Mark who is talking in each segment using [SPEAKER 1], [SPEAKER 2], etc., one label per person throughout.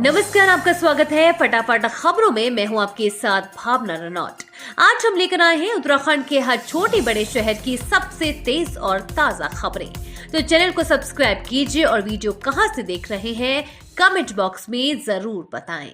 [SPEAKER 1] नमस्कार, आपका स्वागत है फटाफट खबरों में। मैं हूं आपके साथ भावना रनौत। आज हम लेकर आए हैं उत्तराखंड के हर छोटे बड़े शहर की सबसे तेज और ताजा खबरें। तो चैनल को सब्सक्राइब कीजिए और वीडियो कहां से देख रहे हैं कमेंट बॉक्स में जरूर बताएं।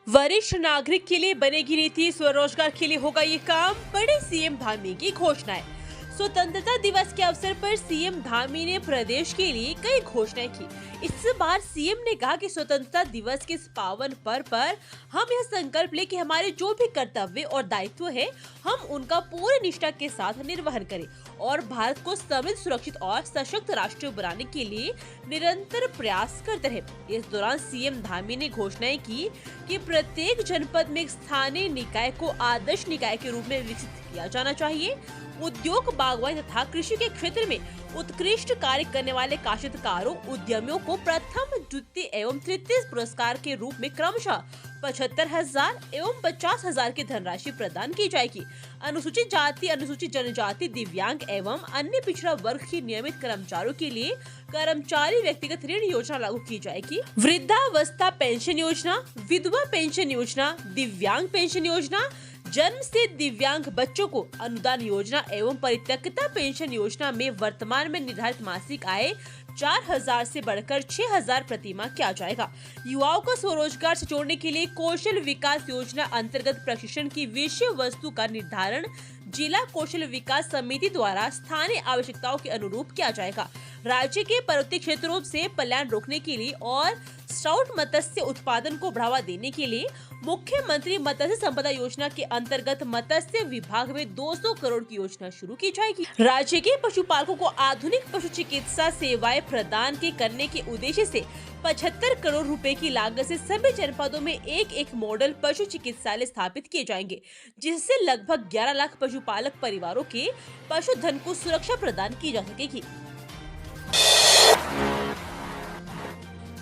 [SPEAKER 2] वरिष्ठ नागरिक के लिए बनेगी नीति, स्वरोजगार के लिए होगा ये काम, बड़े सीएम धामी की घोषणा है। स्वतंत्रता दिवस के अवसर पर सीएम धामी ने प्रदेश के लिए कई घोषणाएं की। इस बार सीएम ने कहा कि स्वतंत्रता दिवस के इस पावन पर्व पर हम यह संकल्प लें कि हमारे जो भी कर्तव्य और दायित्व है, हम उनका पूरी निष्ठा के साथ निर्वहन करें और भारत को समृद्ध, सुरक्षित और सशक्त राष्ट्र बनाने के लिए निरंतर प्रयास करते रहे। इस दौरान सीएम धामी ने घोषणाएं की कि प्रत्येक जनपद में एक स्थानीय निकाय को आदर्श निकाय के रूप में विकसित किया जाना चाहिए। उद्योग, बागवानी तथा कृषि के क्षेत्र में उत्कृष्ट कार्य करने वाले काश्तकारों, उद्यमियों को प्रथम, द्वितीय एवं तृतीय पुरस्कार के रूप में क्रमशः 75,000 एवं 50,000 की धनराशि प्रदान की जाएगी। अनुसूचित जाति, अनुसूचित जनजाति, दिव्यांग एवं अन्य पिछड़ा वर्ग के नियमित कर्मचारियों के लिए कर्मचारी व्यक्तिगत ऋण योजना लागू की जाएगी। वृद्धावस्था पेंशन योजना, विधवा पेंशन योजना, दिव्यांग पेंशन योजना, जन्म से दिव्यांग बच्चों को अनुदान योजना एवं परित्यक्ता पेंशन योजना में वर्तमान में निर्धारित मासिक आय 4,000 से बढ़कर 6,000 प्रति माह किया जाएगा। युवाओं को स्वरोजगार से जोड़ने के लिए कौशल विकास योजना अंतर्गत प्रशिक्षण की विषय वस्तु का निर्धारण जिला कौशल विकास समिति द्वारा स्थानीय आवश्यकताओं के अनुरूप किया जाएगा। राज्य के पर्वतीय क्षेत्रों से पलायन रोकने के लिए और ट्राउट मत्स्य उत्पादन को बढ़ावा देने के लिए मुख्यमंत्री मत्स्य संपदा योजना के अंतर्गत मत्स्य विभाग में 200 करोड़ की योजना शुरू की जाएगी। राज्य के पशुपालकों को आधुनिक पशु चिकित्सा सेवाएं प्रदान करने के उद्देश्य से 75 करोड़ रुपए की लागत से सभी जनपदों में एक मॉडल पशु चिकित्सालय स्थापित किए जाएंगे, जिससे लगभग 11 लाख पशुपालक परिवारों के पशुधन को सुरक्षा प्रदान की जा सकेगी।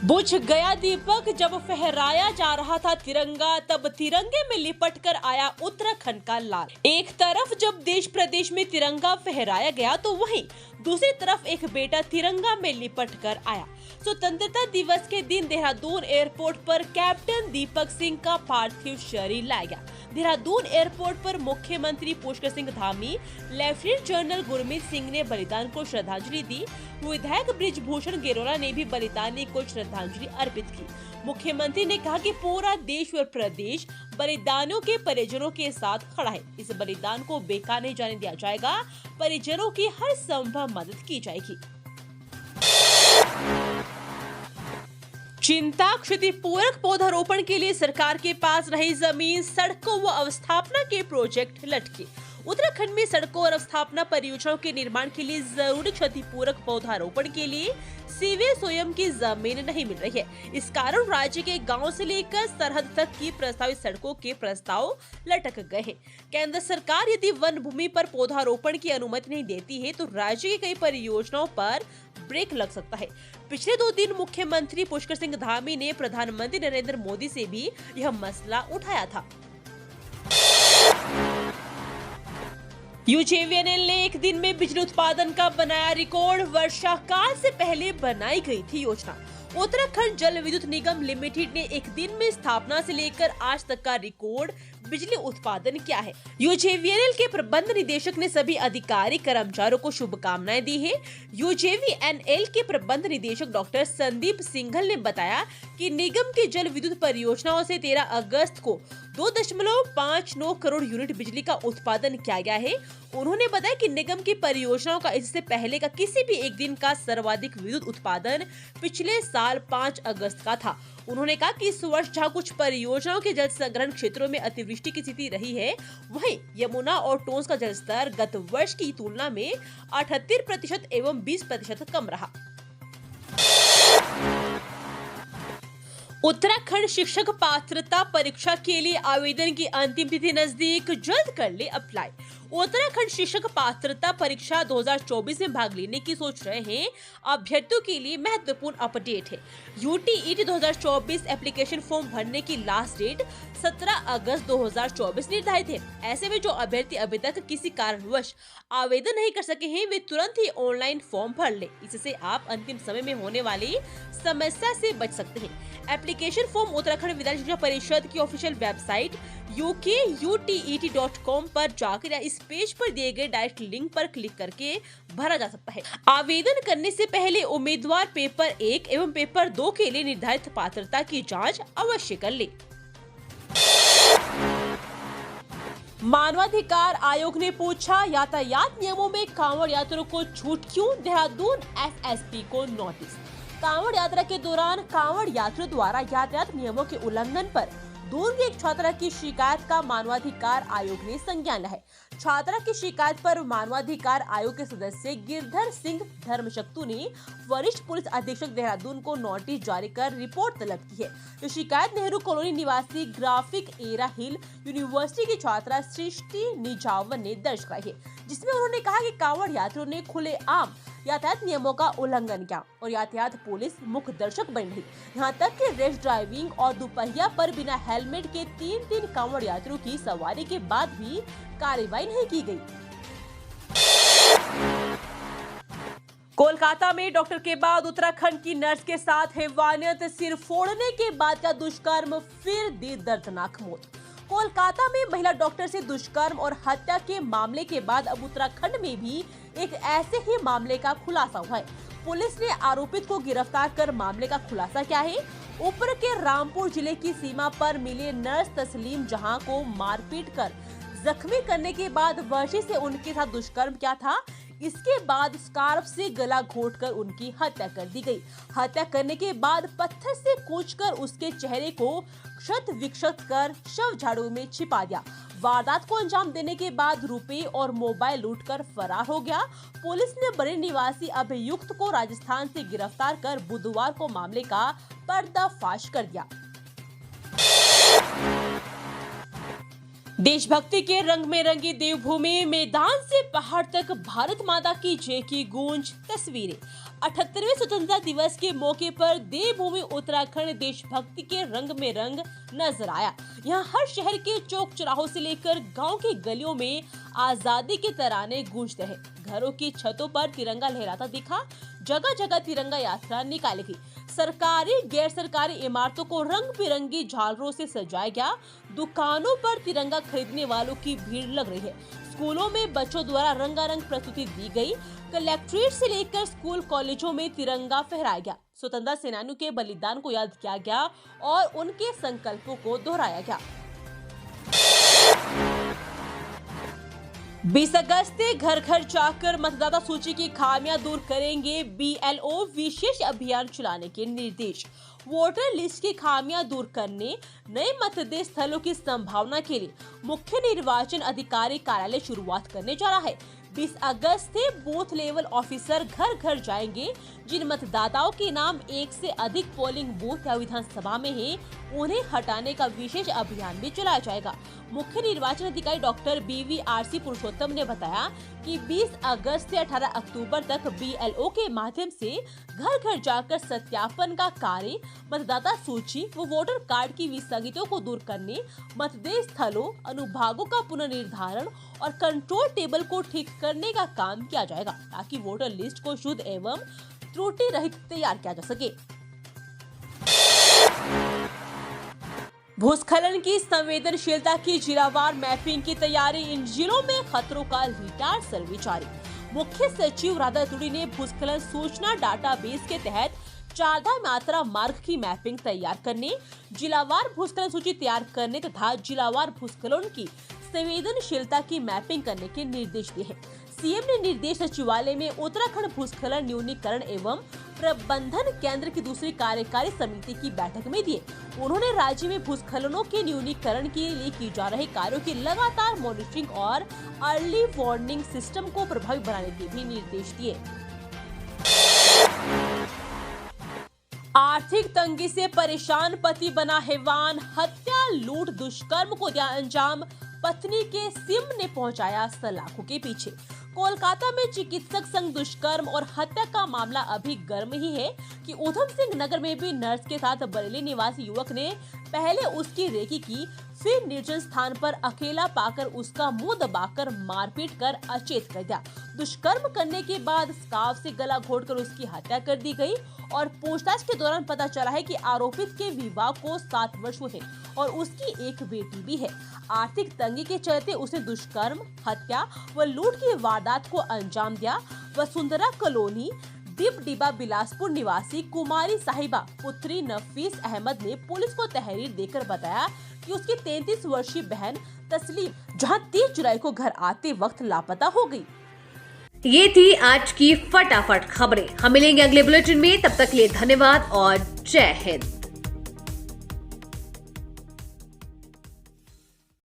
[SPEAKER 2] बुझ गया दीपक, जब फहराया जा रहा था तिरंगा, तब तिरंगे में लिपट कर आया उत्तराखंड का लाल। एक तरफ जब देश प्रदेश में तिरंगा फहराया गया, तो वहीं दूसरी तरफ एक बेटा तिरंगा में लिपट कर आया। स्वतंत्रता दिवस के दिन देहरादून एयरपोर्ट पर कैप्टन दीपक सिंह का पार्थिव शरीर लाया गया। देहरादून एयरपोर्ट पर मुख्यमंत्री पुष्कर सिंह धामी, लेफ्टिनेंट जनरल गुरमीत सिंह ने बलिदान को श्रद्धांजलि दी। विधायक बृजभूषण गेरोला ने भी बलिदानी को श्रद्धांजलि अर्पित की। मुख्यमंत्री ने कहा कि पूरा देश और प्रदेश बलिदानियों के परिजनों के साथ खड़ा है। इस बलिदान को बेकार नहीं जाने दिया जाएगा। परिजनों की हर संभव मदद की जाएगी। चिंता, क्षतिपूरक पौधारोपण के लिए सरकार के पास रही जमीन, सड़कों व अवस्थापना के प्रोजेक्ट लटके। उत्तराखंड में सड़कों और अवस्थापना परियोजनाओं के निर्माण के लिए जरूरी क्षतिपूरक पौधारोपण के लिए सीवे स्वयं की जमीन नहीं मिल रही है। इस कारण राज्य के गांव से लेकर सरहद तक की प्रस्तावित सड़कों के प्रस्ताव लटक गए हैं। केंद्र सरकार यदि वन भूमि पर पौधारोपण की अनुमति नहीं देती है, तो राज्य की कई परियोजनाओं पर ब्रेक लग सकता है। पिछले 2 दिन मुख्यमंत्री पुष्कर सिंह धामी ने प्रधानमंत्री नरेंद्र मोदी से भी यह मसला उठाया था। यूजेवीएनएल ने एक दिन में बिजली उत्पादन का बनाया रिकॉर्ड। वर्षा काल से पहले बनाई गई थी योजना। उत्तराखंड जल विद्युत निगम लिमिटेड ने एक दिन में स्थापना से लेकर आज तक का रिकॉर्ड बिजली उत्पादन किया है। यूजेवीएनएल के प्रबंध निदेशक ने सभी अधिकारी कर्मचारियों को शुभकामनाएं दी है। यूजेवीएनएल के प्रबंध निदेशक डॉक्टर संदीप सिंघल ने बताया कि निगम की जल विद्युत परियोजनाओं से 13 अगस्त को 2.59 करोड़ यूनिट बिजली का उत्पादन किया गया है। उन्होंने बताया कि निगम की परियोजनाओं का इससे पहले का किसी भी एक दिन का सर्वाधिक विद्युत उत्पादन पिछले साल 5 अगस्त का था। उन्होंने कहा कि इस वर्ष जहां कुछ परियोजनाओं के जल संग्रहण क्षेत्रों में अतिवृष्टि की स्थिति रही है, वहीं यमुना और टोंस का जलस्तर गत वर्ष की तुलना में 78% एवं 20% कम रहा। उत्तराखंड शिक्षक पात्रता परीक्षा के लिए आवेदन की अंतिम तिथि नजदीक, जल्द कर ले अप्लाई। उत्तराखंड शिक्षक पात्रता परीक्षा 2024 में भाग लेने की सोच रहे हैं अभ्यर्थियों के लिए महत्वपूर्ण अपडेट है। यूटीईटी 2024 एप्लीकेशन फॉर्म भरने की लास्ट डेट 17 अगस्त 2024 निर्धारित है। ऐसे में जो अभ्यर्थी अभी तक किसी कारणवश आवेदन नहीं कर सके हैं, वे तुरंत ही ऑनलाइन फॉर्म भर ले। इससे आप अंतिम समय में होने वाली समस्या से बच सकते हैं। एप्लीकेशन फॉर्म उत्तराखंड विद्यालय शिक्षा परिषद की ऑफिशियल वेबसाइट ukUTET.com पर जाकर या इस पेज पर दिए गए डायरेक्ट लिंक पर क्लिक करके भरा जा सकता है। आवेदन करने से पहले उम्मीदवार पेपर 1 एवं पेपर 2 के लिए निर्धारित पात्रता की जांच अवश्य कर ले। मानवाधिकार आयोग ने पूछा, यातायात नियमों में कांवड़ यात्रियों को छूट क्यों? देहरादून एसएसपी को नोटिस। कांवड़ यात्रा के दौरान कांवड़ यात्रियों द्वारा यातायात नियमों के उल्लंघन पर दूर की एक छात्रा की शिकायत का मानवाधिकार आयोग ने संज्ञान लिया है। छात्रा की शिकायत पर मानवाधिकार आयोग के सदस्य गिरधर सिंह धर्मशक्तु ने वरिष्ठ पुलिस अधीक्षक देहरादून को नोटिस जारी कर रिपोर्ट तलब की है। ये शिकायत नेहरू कॉलोनी निवासी ग्राफिक एरा हिल यूनिवर्सिटी की छात्रा सृष्टि निजावन ने दर्ज कराई है, जिसमें उन्होंने कहा कि कांवड़ यात्रियों ने खुलेआम यातायात नियमों का उल्लंघन किया और यातायात पुलिस मुख्य दर्शक बन रही। यहाँ तक कि रैश ड्राइविंग और दोपहिया पर बिना हेलमेट के 3 कांवड़ यात्रियों की सवारी के बाद भी कार्रवाई नहीं की गई। कोलकाता में डॉक्टर के बाद उत्तराखंड की नर्स के साथ हैवानियत, सिर फोड़ने के बाद का दुष्कर्म, फिर दी दर्दनाक मौत। कोलकाता में महिला डॉक्टर से दुष्कर्म और हत्या के मामले के बाद अब उत्तराखंड में भी एक ऐसे ही मामले का खुलासा हुआ है। पुलिस ने आरोपित को गिरफ्तार कर मामले का खुलासा किया है। ऊपर के रामपुर जिले की सीमा पर मिले नर्स तस्लीम जहां को मारपीट कर जख्मी करने के बाद वर्षी से उनके साथ दुष्कर्म किया था। इसके बाद स्कार्फ से गला घोंटकर उनकी हत्या कर दी गई। हत्या करने के बाद पत्थर से कूचकर उसके चेहरे को क्षत विक्षत कर शव झाड़ू में छिपा दिया। वारदात को अंजाम देने के बाद रुपए और मोबाइल लूटकर फरार हो गया। पुलिस ने बड़े निवासी अभियुक्त को राजस्थान से गिरफ्तार कर बुधवार को मामले का पर्दाफाश कर दिया। देशभक्ति के रंग में रंगी देवभूमि, मैदान से पहाड़ तक भारत माता की जय की गूंज। तस्वीरें 78वें स्वतंत्रता दिवस के मौके पर देवभूमि उत्तराखंड देशभक्ति के रंग में रंग नजर आया। यहाँ हर शहर के चौक चौराहों से लेकर गांव की गलियों में आजादी के तराने गूंजते हैं। घरों की छतों पर तिरंगा लहराता दिखा। जगह जगह तिरंगा यात्रा निकाली गई। सरकारी गैर सरकारी इमारतों को रंग बिरंगी झालरों से सजाया गया। दुकानों पर तिरंगा खरीदने वालों की भीड़ लग रही है। स्कूलों में बच्चों द्वारा रंगारंग प्रस्तुति दी गई। कलेक्ट्रेट से लेकर स्कूल कॉलेजों में तिरंगा फहराया गया। स्वतंत्रता सेनानियों के बलिदान को याद किया गया और उनके संकल्पों को दोहराया गया। 20 अगस्त से घर घर जाकर मतदाता सूची की खामियां दूर करेंगे बीएलओ, विशेष अभियान चलाने के निर्देश। वोटर लिस्ट की खामियां दूर करने नए मतदेय स्थलों की संभावना के लिए मुख्य निर्वाचन अधिकारी कार्यालय शुरुआत करने जा रहा है। 20 अगस्त से बूथ लेवल ऑफिसर घर घर जाएंगे। जिन मतदाताओं के नाम एक से अधिक पोलिंग बूथ या विधानसभा में है, उन्हें हटाने का विशेष अभियान भी चलाया जाएगा। मुख्य निर्वाचन अधिकारी डॉक्टर BVRC पुरुषोत्तम ने बताया कि 20 अगस्त से 18 अक्टूबर तक BLO के माध्यम से घर घर जाकर सत्यापन का कार्य, मतदाता सूची व वोटर कार्ड की विसंगतियों को दूर करने, मतदेय स्थलों, अनुभागों का पुनर्निर्धारण और कंट्रोल टेबल को ठीक करने का काम किया जाएगा, ताकि वोटर लिस्ट को शुद्ध एवं त्रुटि रहित तैयार किया जा सके। भूस्खलन की संवेदनशीलता की जिलावार मैपिंग की तैयारी, इन जिलों में खतरों का रिटायर सर्वे जारी। मुख्य सचिव राधा तुड़ी ने भूस्खलन सूचना डाटाबेस के तहत चारधाम यात्रा मार्ग की मैपिंग तैयार करने, जिलावार भूस्खलन सूची तैयार करने तथा जिलावार भूस्खलन की संवेदनशीलता की मैपिंग करने के निर्देश दिए हैं। सीएम ने निर्देश सचिवालय में उत्तराखंड भूस्खलन न्यूनीकरण एवं प्रबंधन केंद्र की दूसरी कार्यकारी समिति की बैठक में दिए। उन्होंने राज्य में भूस्खलनों के न्यूनीकरण के लिए की जा रहे कार्यों की लगातार मॉनिटरिंग और अर्ली वार्निंग सिस्टम को प्रभावी बनाने के भी निर्देश दिए। आर्थिक तंगी से परेशान पति बना हैवान, हत्या, लूट, दुष्कर्म को दिया अंजाम, पत्नी के सिम ने पहुंचाया सलाखों के पीछे। कोलकाता में चिकित्सक संग दुष्कर्म और हत्या का मामला अभी गर्म ही है कि उधम सिंह नगर में भी नर्स के साथ बरेली निवासी युवक ने पहले उसकी रेकी की, फिर निर्जन स्थान पर अकेला पाकर उसका मुंह दबाकर मारपीट कर अचेत कर दिया। दुष्कर्म करने के बाद स्कार्फ से गला घोटकर उसकी हत्या कर दी गई और पूछताछ के दौरान पता चला है कि आरोपित के विवाह को 7 वर्ष हुए और उसकी एक बेटी भी है। आर्थिक तंगी के चलते उसने दुष्कर्म, हत्या व लूट की वारदात को अंजाम दिया। वसुंधरा कॉलोनी डिबा बिलासपुर निवासी कुमारी साहिबा पुत्री नफीस अहमद ने पुलिस को तहरीर देकर बताया कि उसकी 33 वर्षीय बहन तस्लीम जहां 30 जुलाई को घर आते वक्त लापता हो गई।
[SPEAKER 1] ये थी आज की फटाफट खबरें। हम मिलेंगे अगले बुलेटिन में, तब तक के लिए धन्यवाद और जय हिंद।